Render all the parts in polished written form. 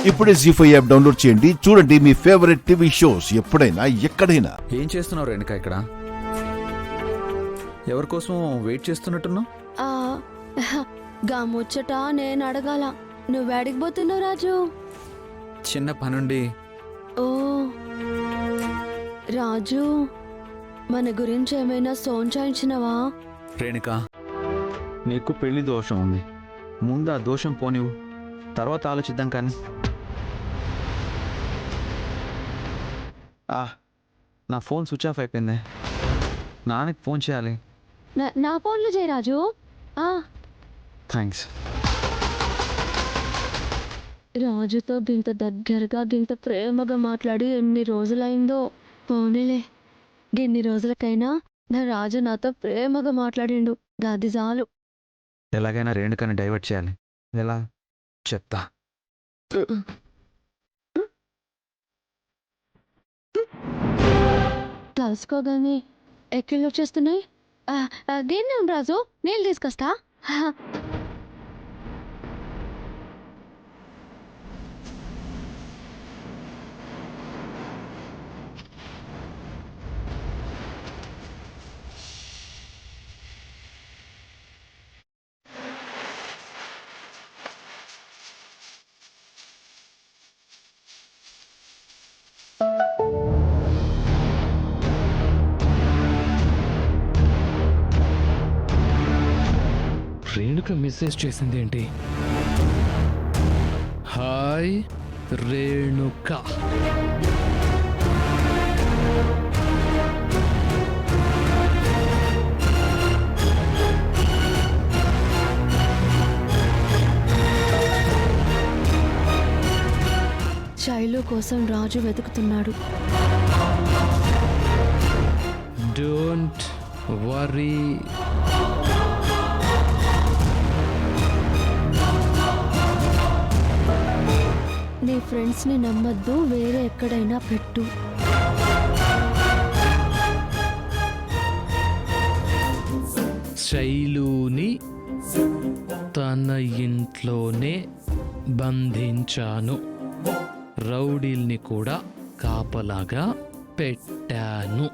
ఇప్పుడే జీ5 app download చేయండి. చూడండి మీ ఫేవరెట్ టీవీ షోస్ ఎప్పుడైనా ఎక్కడైనా. ఏం చేస్తున్నావు రేణుక ఇక్కడ? ఎవరి కోసం వెయిట్ చేస్తున్నట్టున్నావు? గా ముచ్చట నేను అడగాల. నువ్వు అడిగిపోతున్నావు రాజు? చిన్న పనుండి. ఓ రాజు, మన గురించి ఏమైనా సోంచాయించినవా? రేణుక, నీకు పెళ్లి దోషం ఉంది. ముందు ఆ దోషం పోనివు, తర్వాత ఆలోచిద్దాం. కానీ నా ఫోన్ స్విచ్ ఆఫ్ అయిపోయింది. నాన్నకి ఫోన్ చేయాలి. నా ఫోన్లో చేయి రాజు. థ్యాంక్స్. రాజుతో గింత దగ్గరగా గింత ప్రేమగా మాట్లాడి ఎన్ని రోజులైందో. పోనీలే, ఎన్ని రోజులకైనా నా రాజు నాతో ప్రేమగా మాట్లాడిండు. గది చాలు. ఎలాగైనా రేణుకని డైవర్ట్ చేయాలి. ఎలా చెప్తా. తలుసుకోగానే ఎక్కిళ్ళు వచ్చేస్తున్నాయి. గిన్నె రాజు, నీళ్ళు తీసుకొస్తా. రేణుక మెసేజ్ చేసింది ఏంటి? హాయ్ రేణుక. శైలు కోసం రాజు వెతుకుతున్నాడు. Don't worry. నీ ఫ్రెండ్స్ని నమ్మద్దు, వేరే ఎక్కడైనా పెట్టు. శైలుని తన ఇంట్లోనే బంధించాను. రౌడీల్ని కూడా కాపలాగా పెట్టాను.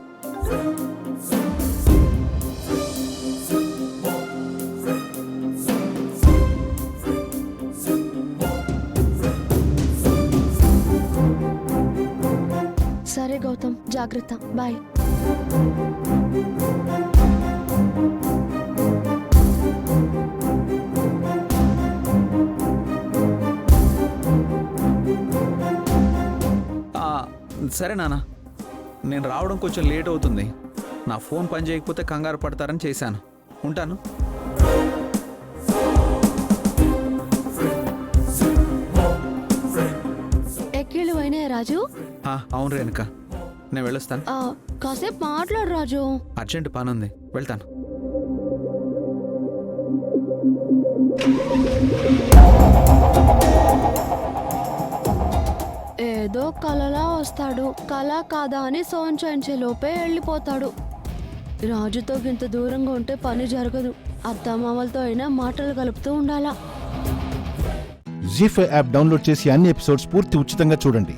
సరే గౌతమ్, జాగ్రత్త. బాయ్. సరే నాన్న, నేను రావడం కొంచెం లేట్ అవుతుంది. నా ఫోన్ పని చేయకపోతే కంగారు పడతారని చేశాను. ఉంటాను. ఎక్కిళ్ళు అయినాయి రాజు? అవును రేణుక, నేను వెళ్ళొస్తాను. కాసేపు మాట్లాడు రాజు. అర్జెంట్ పని ఉంది, వెళ్తాను. ఏదో కలలా వస్తాడు, కళ కాదా అని సోంచాయించే లోపే వెళ్ళిపోతాడు. రాజుతో ఇంత దూరంగా ఉంటే పని జరగదు. అత్తమామలతో అయినా మాటలు కలుపుతూ ఉండాలా. జీ5 యాప్ డౌన్లోడ్ చేసి అన్ని ఎపిసోడ్స్ పూర్తి ఉచితంగా చూడండి.